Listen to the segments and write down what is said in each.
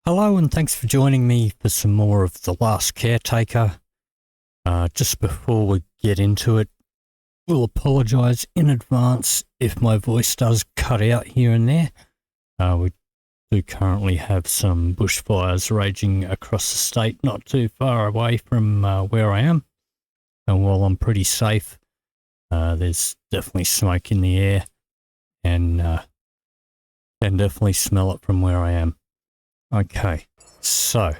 Hello and thanks for joining me for some more of The Last Caretaker. Just before we get into it, we'll apologise in advance if my voice does cut out here and there. We do currently have some bushfires raging across the state, not too far away from where I am. And while I'm pretty safe, there's definitely smoke in the air and can definitely smell it from where I am. Okay, so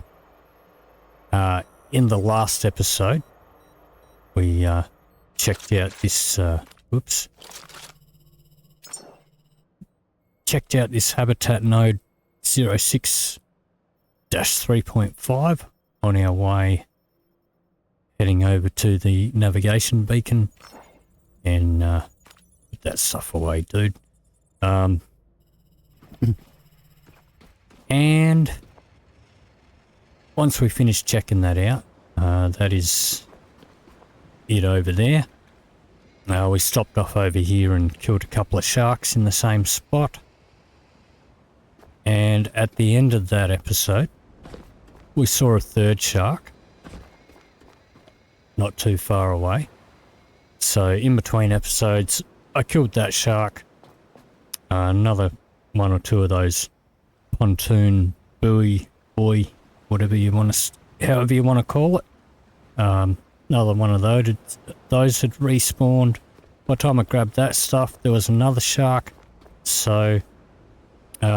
in the last episode, we checked out this, habitat node 06-3.5 on our way heading over to the navigation beacon and put that stuff away, dude. And once we finish checking that out, that is it over there. We stopped off over here and killed a couple of sharks in the same spot. And at the end of that episode, we saw a third shark not too far away. So in between episodes, I killed that shark. Another one or two of those pontoon, buoy, whatever you want to, however you want to call it. Another one of those had respawned. By the time I grabbed that stuff, there was another shark. So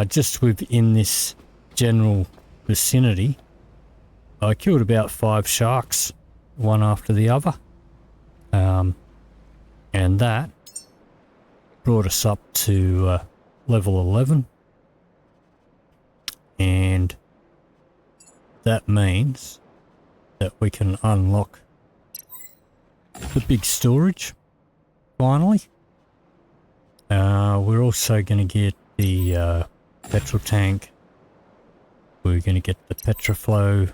just within this general vicinity, I killed about 5 sharks, one after the other. And that brought us up to level 11. And that means that we can unlock the big storage finally. We're also going to get the petrol tank. We're going to get the petroflow.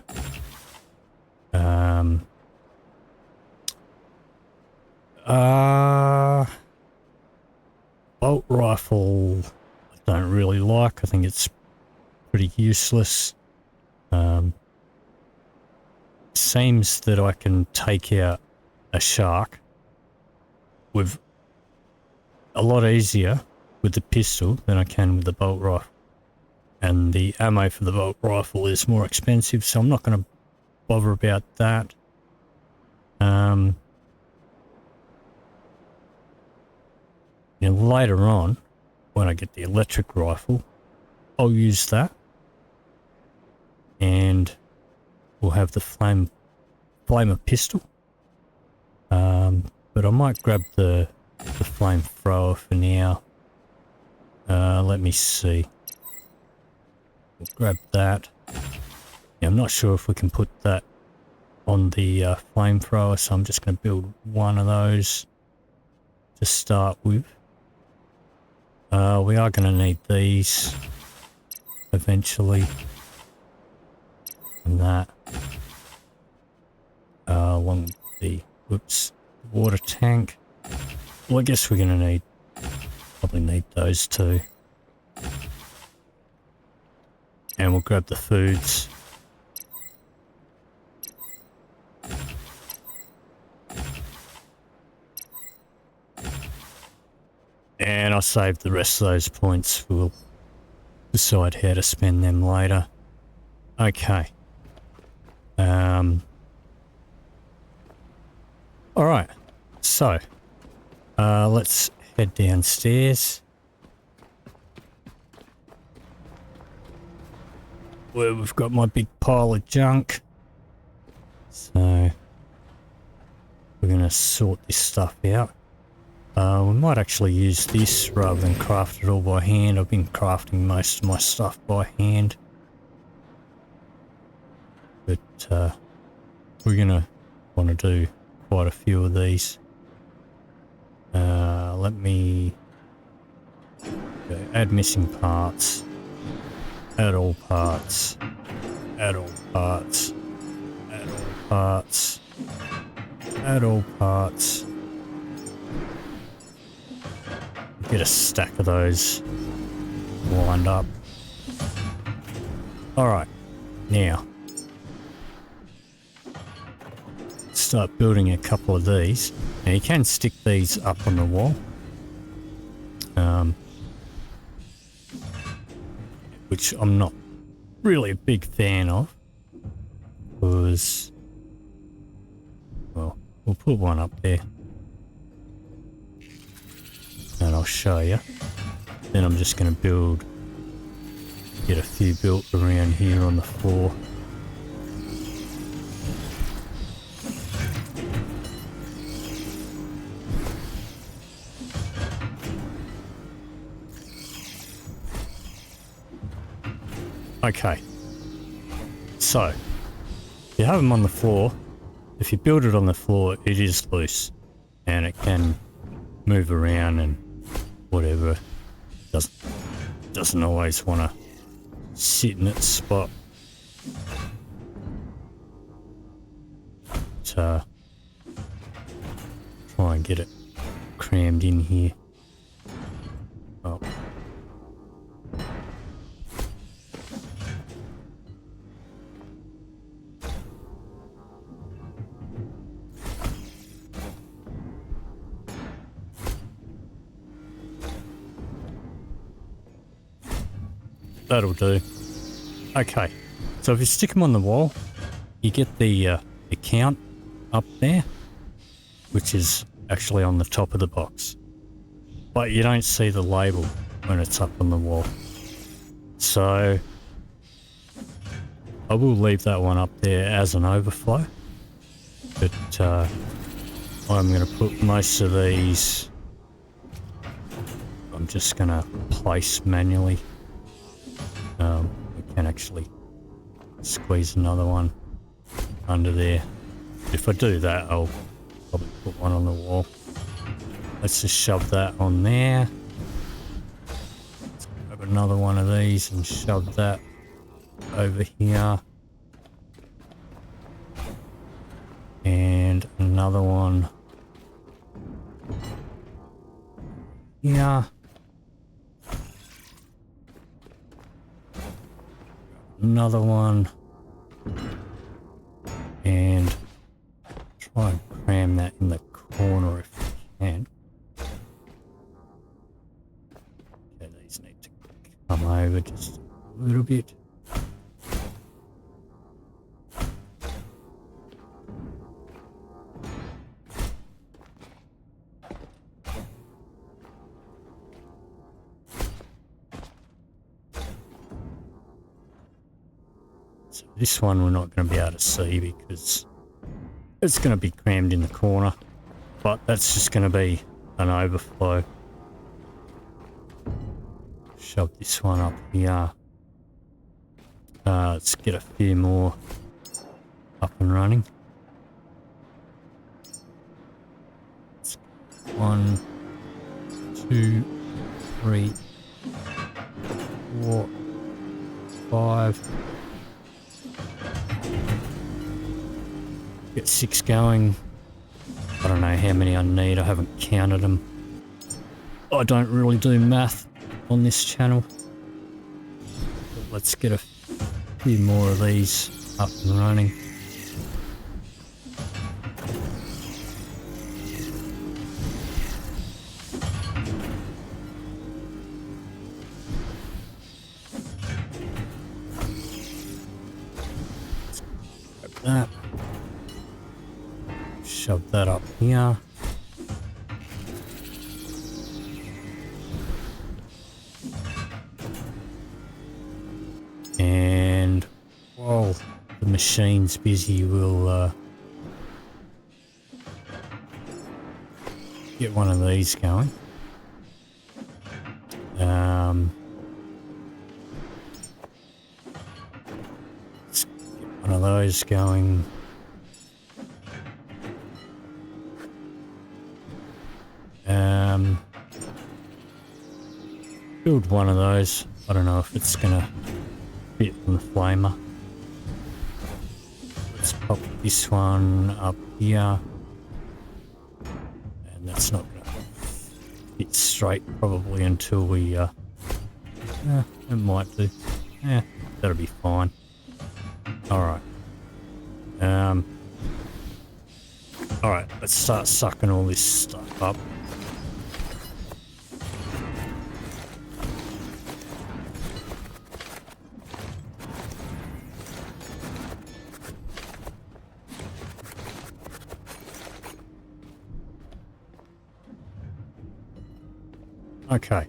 Bolt rifle I don't really like. I think it's pretty useless. Seems that I can take out a shark with a lot easier with the pistol than I can with the bolt rifle. And the ammo for the bolt rifle is more expensive, so I'm not going to bother about that. And later on, when I get the electric rifle, I'll use that. And we'll have the flamer pistol. But I might grab the flamethrower for now. Let me see. We'll grab that. Yeah, I'm not sure if we can put that on the flamethrower, so I'm just going to build one of those to start with. We are going to need these eventually. And that along with the water tank. Well, I guess we're gonna probably need those too. And we'll grab the foods. And I'll save the rest of those points. We'll decide how to spend them later. Okay. Alright, so let's head downstairs where we've got my big pile of junk. So we're going to sort this stuff out. We might actually use this rather than craft it all by hand. I've been crafting most of my stuff by hand. But we're going to want to do quite a few of these. Let me add missing parts, add all parts, add all parts, add all parts, add all parts. Get a stack of those lined up. Alright, Now, start building a couple of these. Now you can stick these up on the wall, which I'm not really a big fan of, because, well, we'll put one up there and I'll show you. Then I'm just going to get a few built around here on the floor. Okay, so you have them on the floor. If you build it on the floor, it is loose and it can move around and whatever. Doesn't always want to sit in its spot. So try and get it crammed in here. Oh. That'll do. Okay, so if you stick them on the wall, you get the count up there, which is actually on the top of the box. But you don't see the label when it's up on the wall. So I will leave that one up there as an overflow. But I'm going to put most of these, I'm just going to place manually. We can actually squeeze another one under there. If I do that, I'll probably put one on the wall. Let's just shove that on there. Let's grab another one of these and shove that over here. And another one here. Another one, and try and cram that in the corner if you can. Okay, these need to come over just a little bit. This one we're not going to be able to see because it's going to be crammed in the corner, but that's just going to be an overflow. Shove this one up here. Let's get a few more up and running. 1, 2, 3, 4, 5. Get 6 going. I don't know how many I need. I haven't counted them. I don't really do math on this channel. But let's get a few more of these up and running. Grab that. Shove that up here. And while the machine's busy, we'll get one of these going. Let's get one of those going. Build one of those. I don't know if it's gonna fit on the flamer. Let's pop this one up here. And that's not gonna fit straight probably until we it might do. That'll be fine. Alright. Alright, let's start sucking all this stuff up. Okay.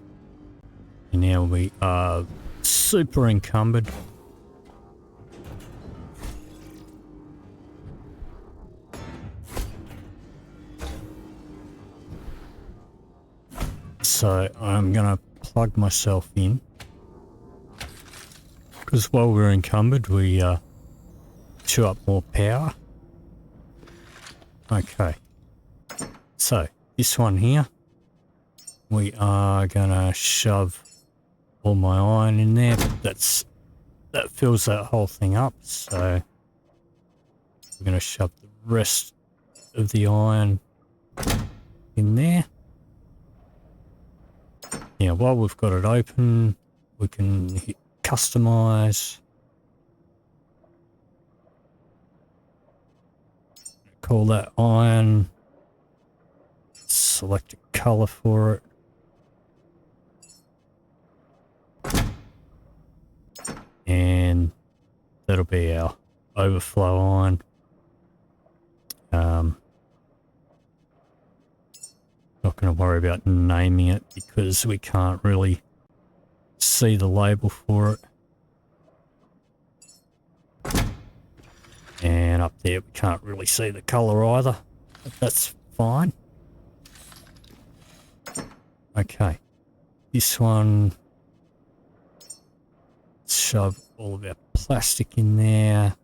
And now we are super encumbered. So I'm gonna plug myself in, because while we're encumbered we chew up more power. Okay, so this one here, we are gonna shove all my iron in there. That fills that whole thing up, so we're gonna shove the rest of the iron in there. Now, while we've got it open, we can hit customize. Call that iron. Select a color for it. And that'll be our overflow iron. Not going to worry about naming it because we can't really see the label for it. And up there we can't really see the colour either, but that's fine. Okay, this one, let's shove all of our plastic in there.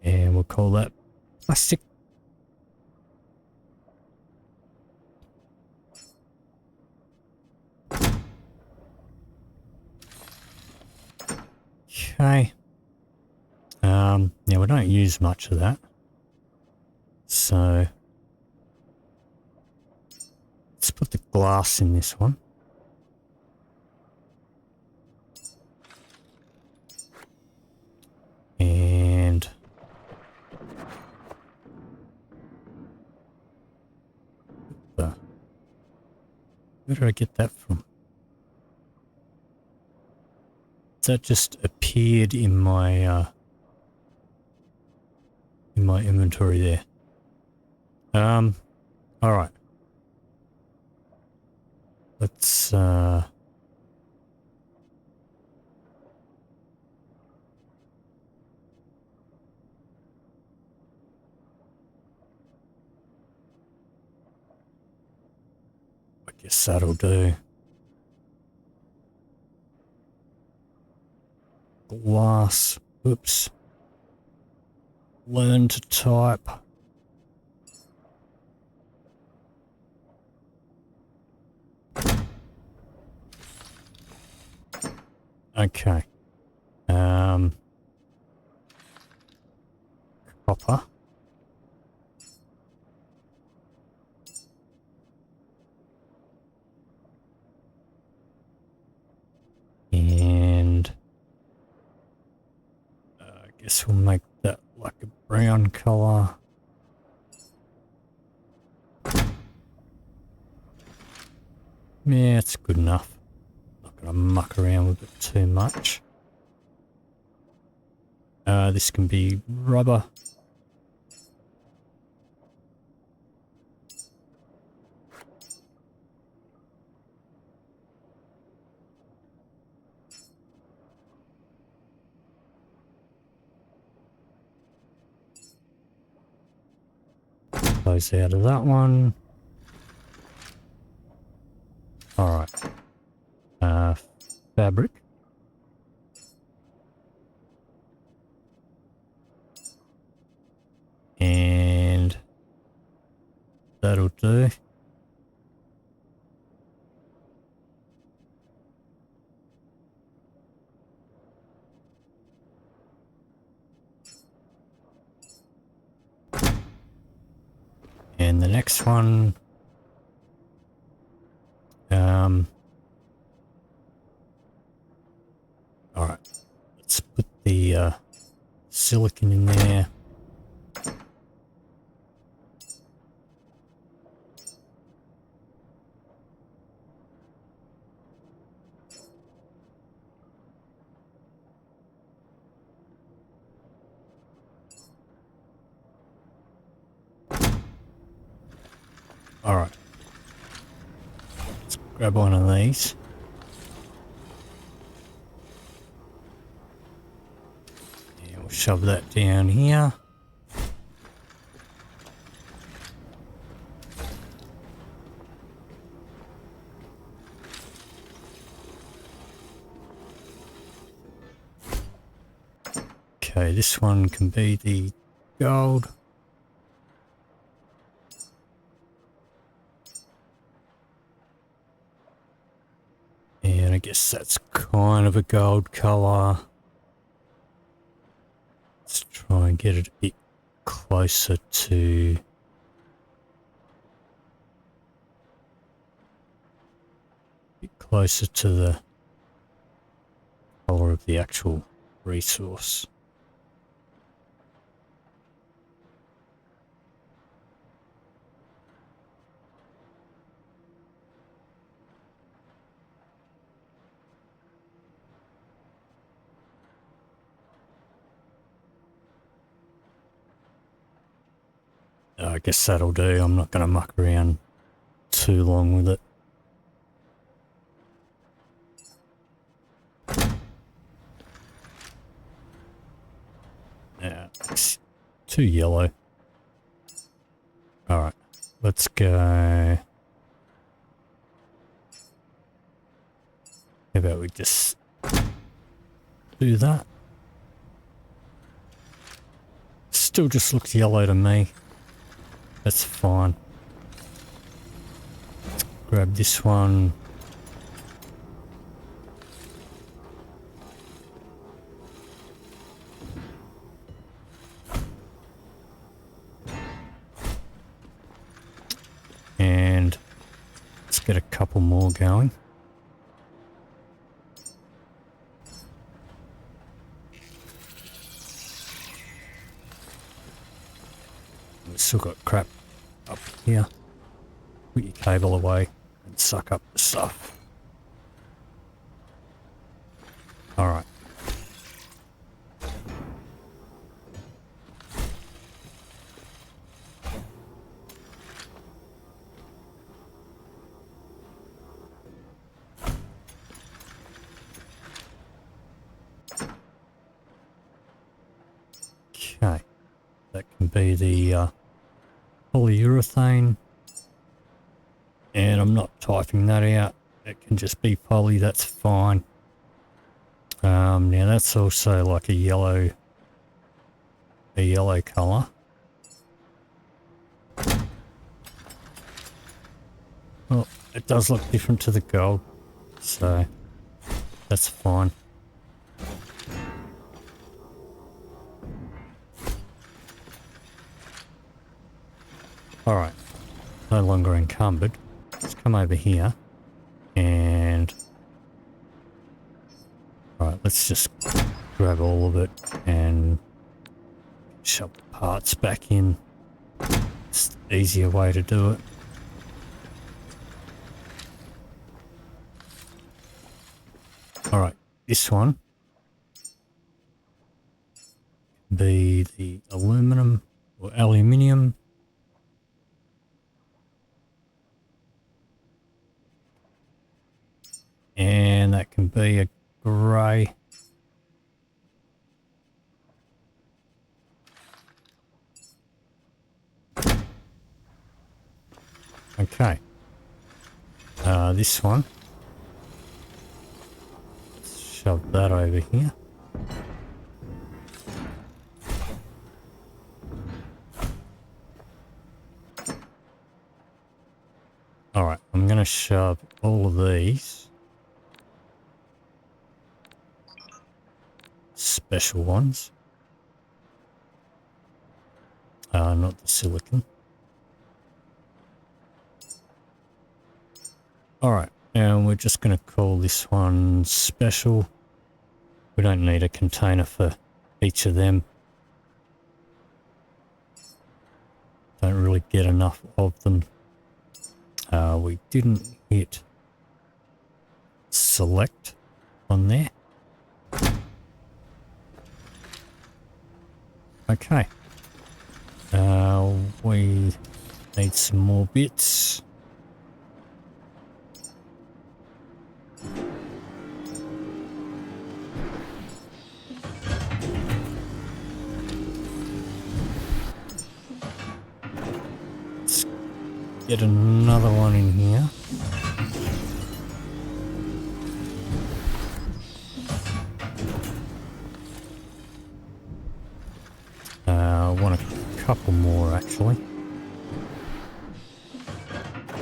And we'll call that plastic. Okay. Now we don't use much of that. So let's put the glass in this one. And where did I get that from? That just appeared in my inventory there. All right. Let's I guess that'll do. Glass. Oops. Learn to type. Okay. Copper. And I guess we'll make that like a brown color. Yeah, it's good enough. Not gonna muck around with it too much. This can be rubber. Close out of that one. All right. Fabric. And that'll do. And the next one, Alright, let's put the silicon in there. Alright, let's grab one of these. And we'll shove that down here. Okay, this one can be the gold. And I guess that's kind of a gold colour. Let's try and get it a bit closer to... the colour of the actual resource. I guess that'll do. I'm not going to muck around too long with it. Yeah, it's too yellow. Alright, let's go. How about we just do that? Still just looks yellow to me. That's fine. Let's grab this one. And let's get a couple more going. We've still got crap up here. Put your cable away and suck up the stuff. Alright. Okay. That can be the polyurethane, and I'm not typing that out. It can just be poly, that's fine. Now that's also like a yellow colour. Well, it does look different to the gold, so that's fine. Alright, no longer encumbered. Let's come over here and... Alright, let's just grab all of it and shove the parts back in. It's the easier way to do it. Alright, this one be the aluminum or aluminium. And that can be a grey. Okay. This one. Let's shove that over here. Alright, I'm going to shove all of these special ones. Not the silicon. Alright, And we're just going to call this one special. We don't need a container for each of them. Don't really get enough of them. We didn't hit select on there. Okay. We need some more bits. Let's get another one in here. I want a couple more actually.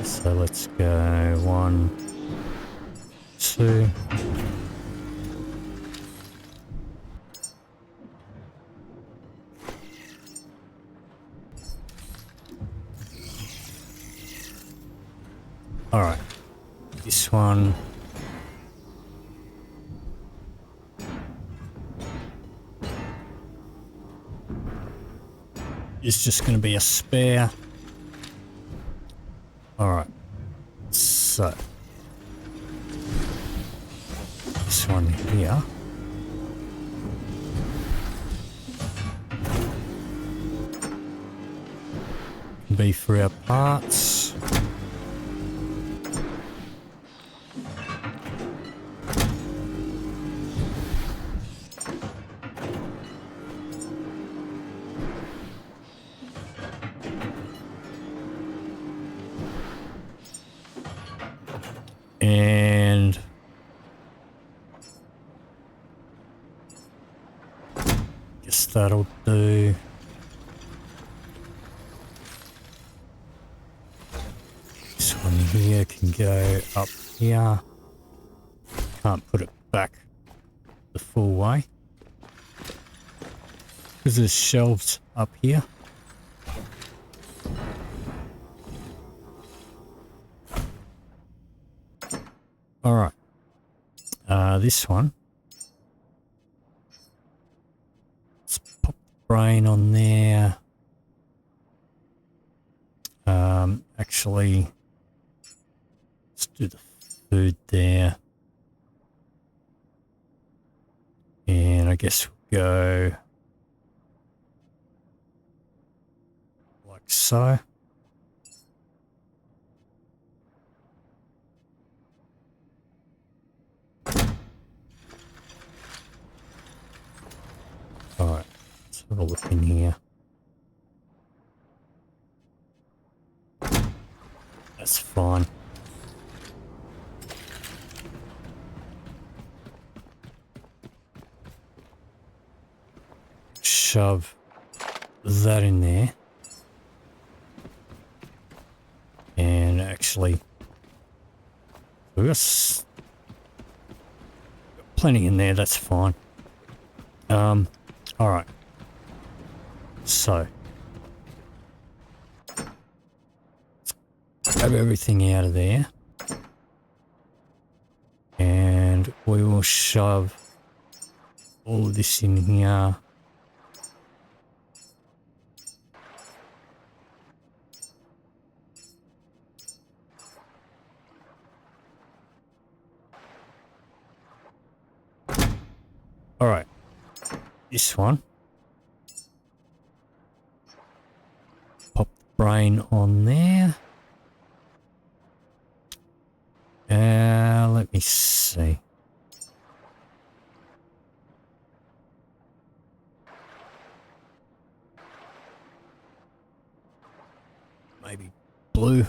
So let's go 1, 2. All right, this one. Is just going to be a spare. All right, so this one here. Can be for our parts. And guess that'll do. This one here can go up here. Can't put it back the full way because there's shelves up here. All right. This one. Let's pop the brain on there. Actually, let's do the food there. And I guess we'll go like so. Alright, let's have a look in here. That's fine. Shove that in there. And actually, we've got plenty in there, that's fine. Alright. So, let's grab everything out of there. And we will shove all of this in here. Alright, this one. Pop the brain on there. Let me see. Maybe blue.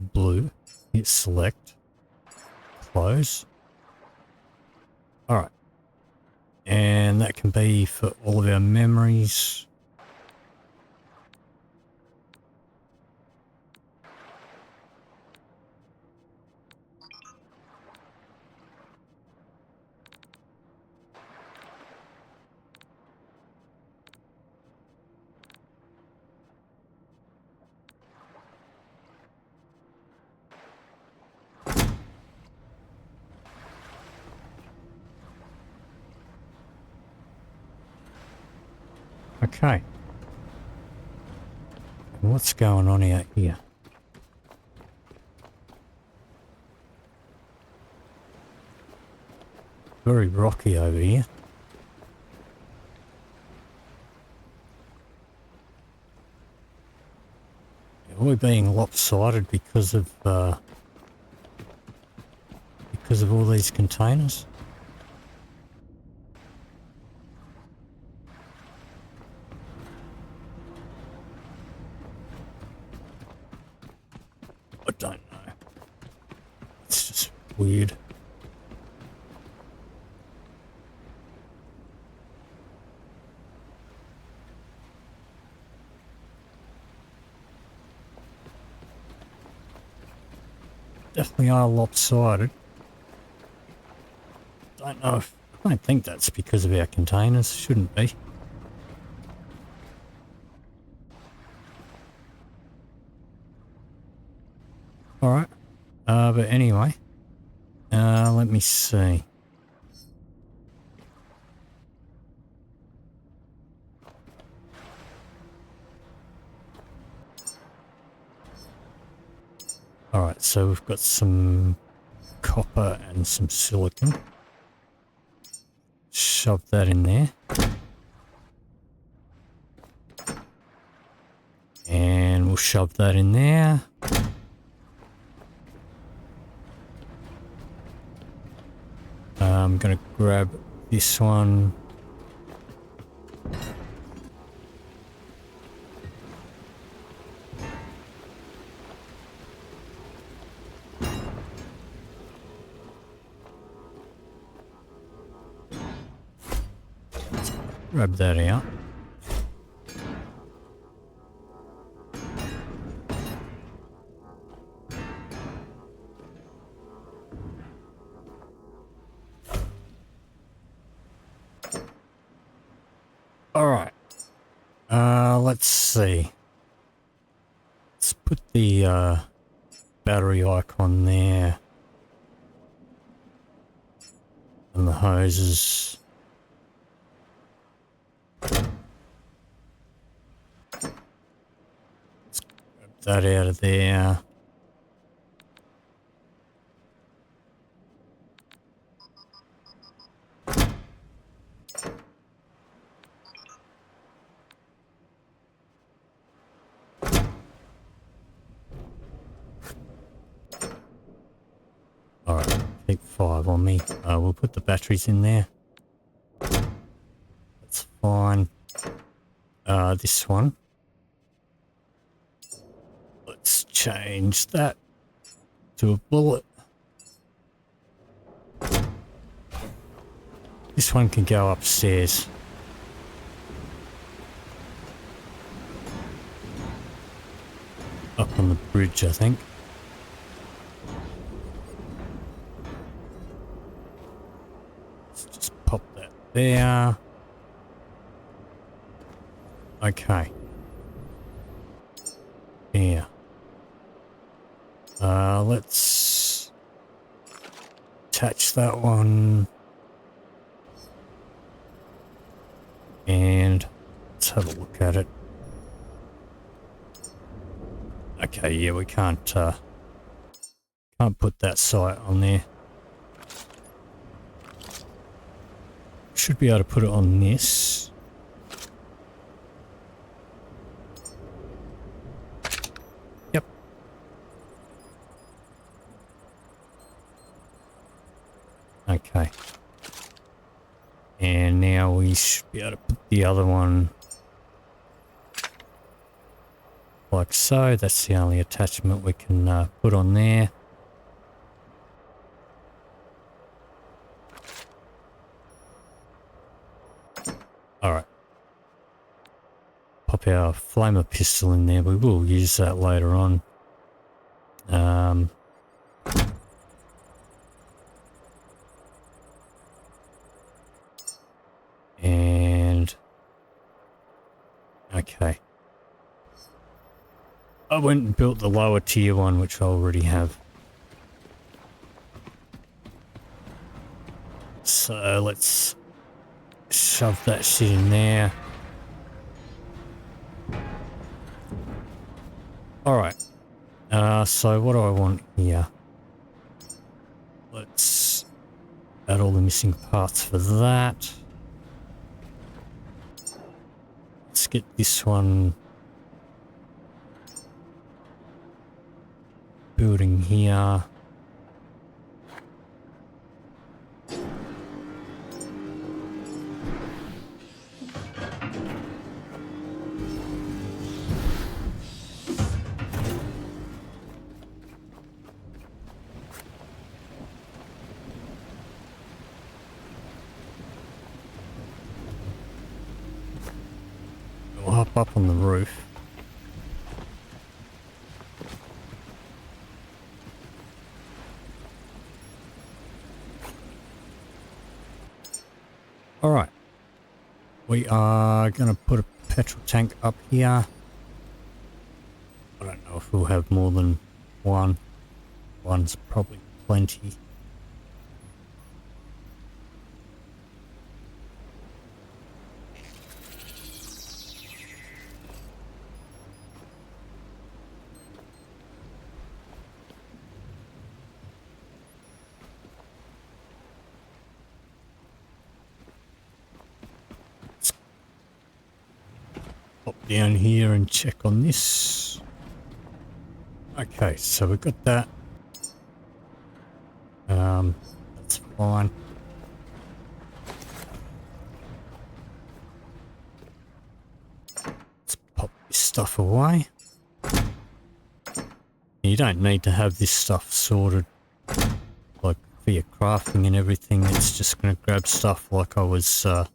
Blue. Hit select. Close. Alright. And that can be for all of our memories. Okay. What's going on out here? Very rocky over here. Are we being lopsided because of all these containers? I don't know. It's just weird. Definitely are lopsided. I don't think that's because of our containers. Shouldn't be. Alright. But anyway. Let me see. Alright, so we've got some copper and some silicon. Shove that in there. And we'll shove that in there. I'm going to grab this one. Grab that out. All right. Let's see. Let's put the battery icon there. And the hoses. Let's grab that out of there. Alright, keep 5 on me. We'll put the batteries in there. That's fine. This one. Let's change that to a bullet. This one can go upstairs. Up on the bridge, I think. Let's just pop that there. Okay. Yeah. Let's attach that one. And let's have a look at it. Okay, yeah, we can't put that sight on there. Should be able to put it on this. Yep. Okay. And now we should be able to put the other one like so. That's the only attachment we can put on there. Alright. Pop our flamer pistol in there. We will use that later on. And okay. I went and built the lower tier one, which I already have. So let's shove that shit in there. Alright, so what do I want here? Let's add all the missing parts for that. Let's get this one building here. We'll hop up on the roof. Alright. We are going to put a petrol tank up here. I don't know if we'll have more than one. One's probably plenty. Pop down here and check on this. Okay, so we've got that. That's fine. Let's pop this stuff away. You don't need to have this stuff sorted like for your crafting and everything. It's just going to grab stuff like I was doing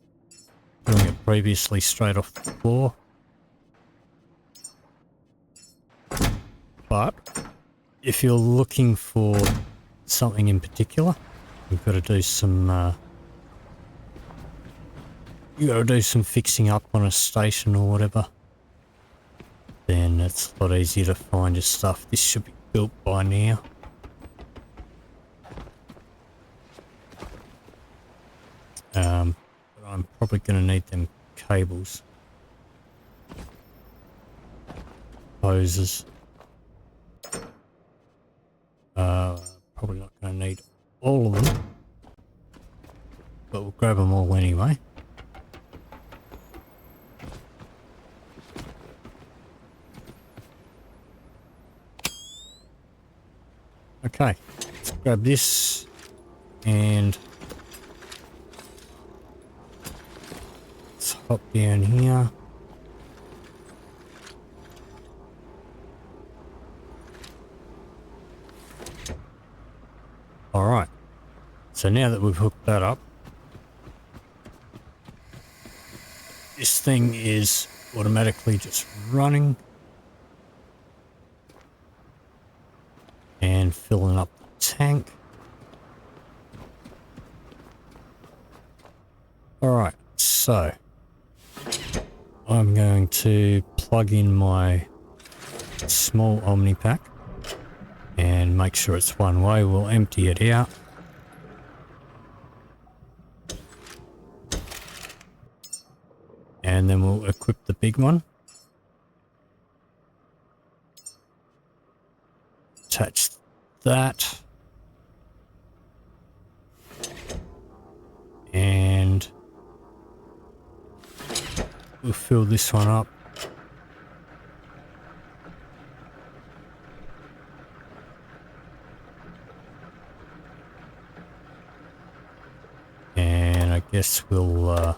it previously straight off the floor. But if you're looking for something in particular, you've got to do some fixing up on a station or whatever. Then it's a lot easier to find your stuff. This should be built by now. But I'm probably going to need them cables. Hoses. Probably not going to need all of them, but we'll grab them all anyway. Okay, let's grab this and let's hop down here. Alright, so now that we've hooked that up, this thing is automatically just running and filling up the tank. Alright, so I'm going to plug in my small Omni pack and make sure it's one way. We'll empty it out. And then we'll equip the big one. Attach that. And we'll fill this one up. And I guess we'll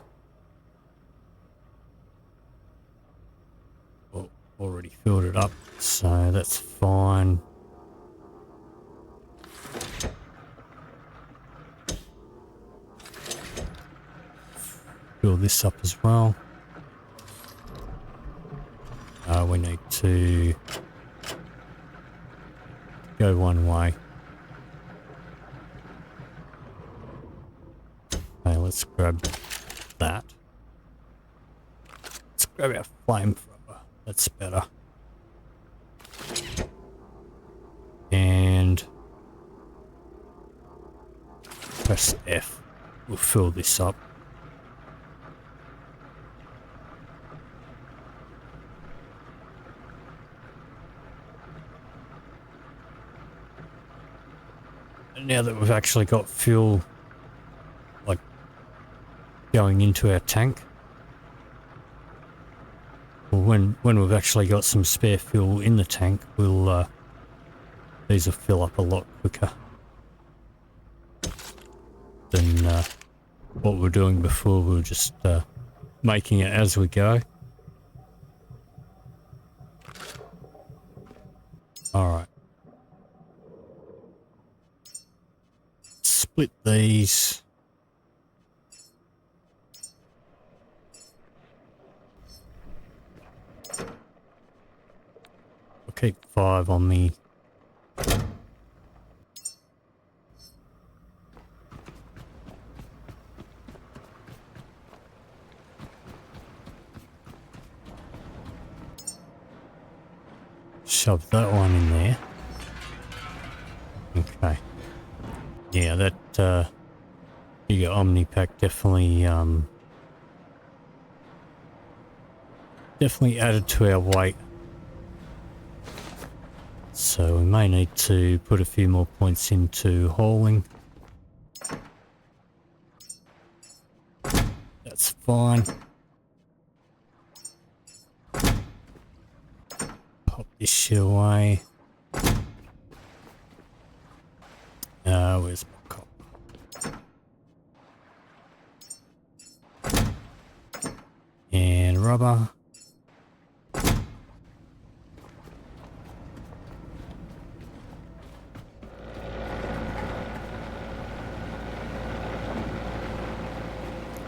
already filled it up, so that's fine. Fill this up as well. We need to go one way. Okay, let's grab that. Let's grab our flamethrower. That's better. And press F. We'll fill this up. now that we've actually got fuel, like, going into our tank, well, when we've actually got some spare fuel in the tank, we'll, these will fill up a lot quicker than what we were doing before. We were just making it as we go. Alright. Split these. I'll keep 5 on me. Shove that one in there. Okay. Yeah, that bigger Omnipack definitely definitely added to our weight. So we may need to put a few more points into hauling. That's fine. Pop this shit away. Where's my cop? And rubber.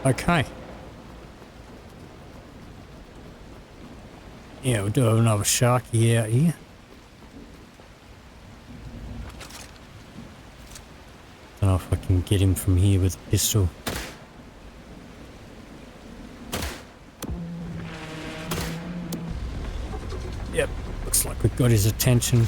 Okay. Yeah, we do have another sharky out here. Don't know if I can get him from here with a pistol. Yep, looks like we've got his attention.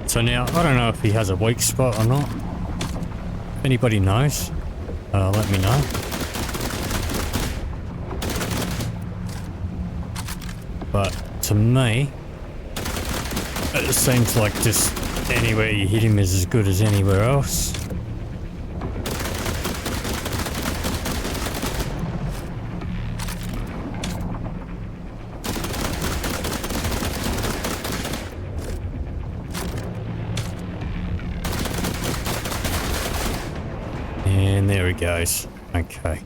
So now, I don't know if he has a weak spot or not. If anybody knows, let me know. But to me, it seems like just anywhere you hit him is as good as anywhere else. And there he goes. Okay.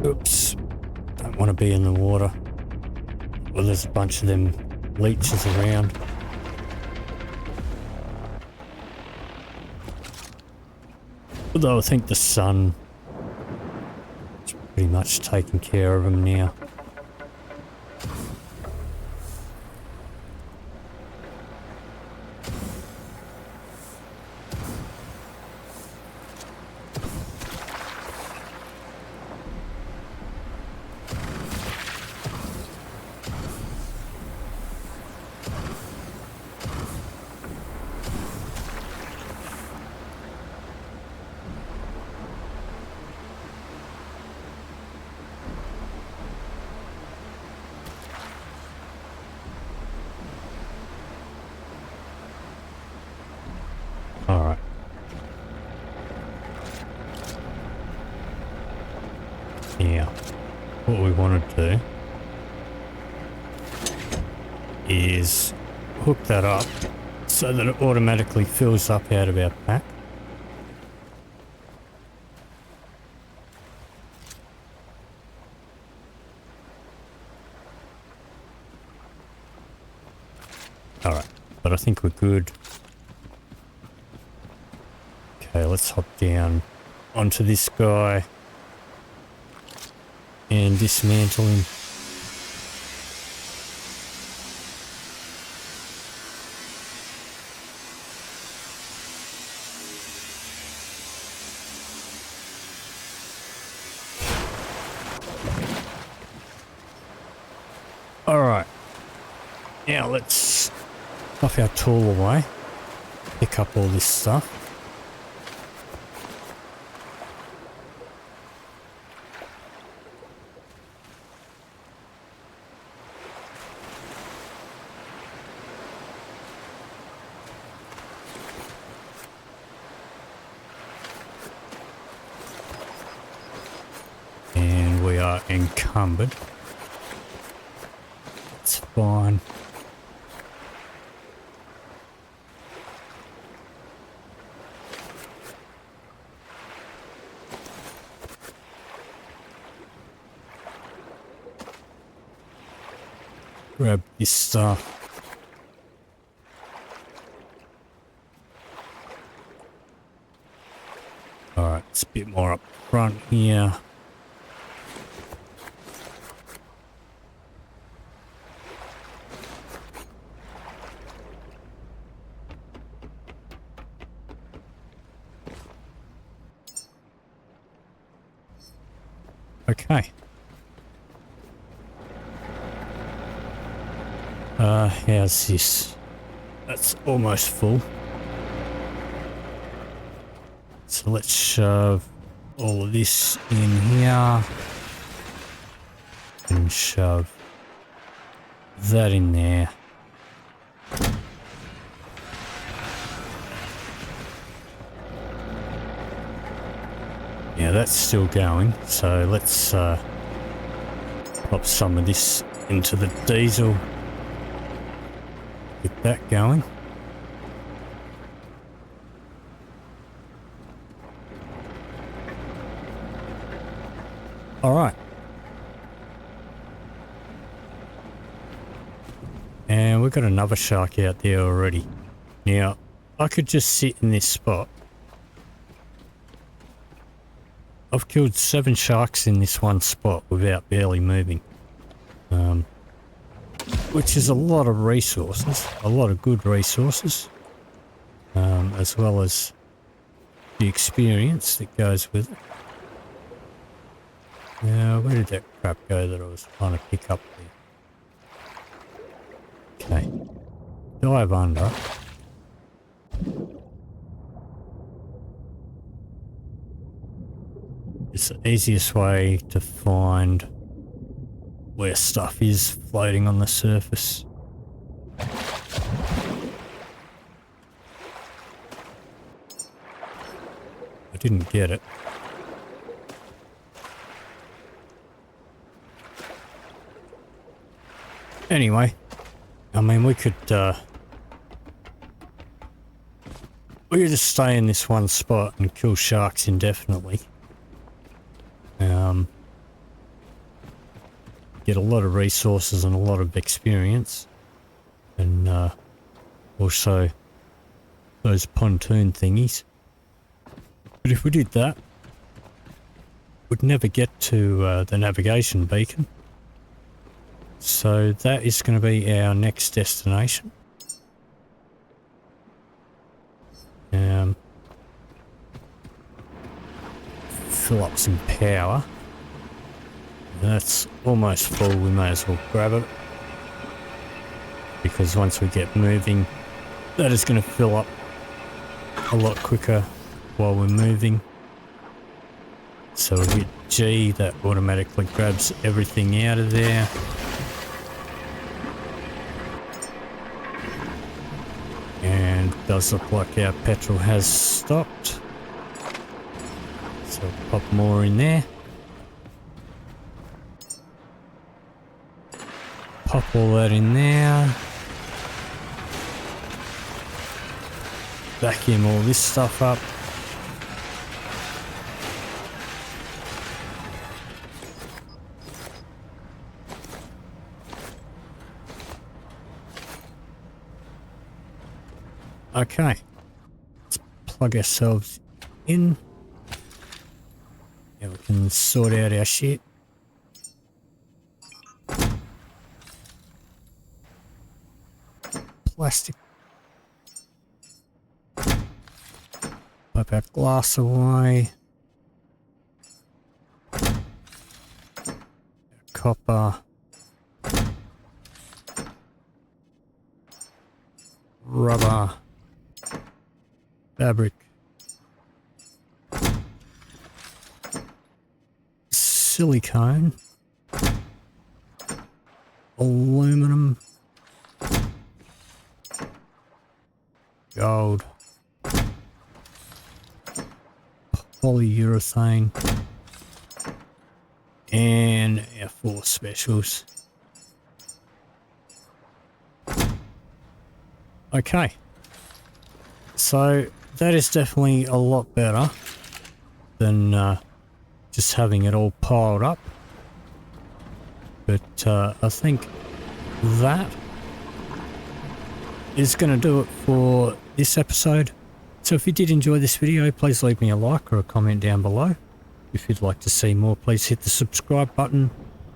Oops. Don't want to be in the water. Well, there's a bunch of them leeches around. Although I think the sun is pretty much taking care of them now. Alright. Yeah. What we want to do is hook that up so that it automatically fills up out of our pack. but I think we're good. Okay, let's hop down onto this guy and dismantle him. Alright, now let's off our tool away, pick up all this stuff. And we are encumbered. It's fine. Grab this stuff. Alright, it's a bit more up front here. Okay. How's this? That's almost full. So let's shove all of this in here and shove that in there. Yeah, that's still going. So let's pop some of this into the diesel. Get that going. All right. And we've got another shark out there already. Now, I could just sit in this spot. I've killed 7 sharks in this one spot without barely moving. Which is a lot of resources, a lot of good resources, as well as the experience that goes with it. Now, where did that crap go that I was trying to pick up there? Okay, dive under. It's the easiest way to find where stuff is floating on the surface. I didn't get it. Anyway, I mean, we could just stay in this one spot and kill sharks indefinitely. Get a lot of resources and a lot of experience, and also those pontoon thingies. But if we did that, we'd never get to the navigation beacon. So that is going to be our next destination. Fill up some power. That's almost full, we may as well grab it. Because once we get moving, that is going to fill up a lot quicker while we're moving. So we hit G, that automatically grabs everything out of there. And it does look like our petrol has stopped. So pop more in there. Pop all that in there. Vacuum all this stuff up. Okay. Let's plug ourselves in. Yeah, we can sort out our shit. Plastic. Wipe our glass away. Copper. Rubber. Fabric. Silicone. Aluminum. Gold. Polyurethane. And our 4 specials. Okay. So that is definitely a lot better than just having it all piled up. But I think that is going to do it for this episode. So if you did enjoy this video, please leave me a like or a comment down below. If you'd like to see more, please hit the subscribe button.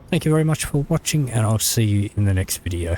Thank you very much for watching, and I'll see you in the next video.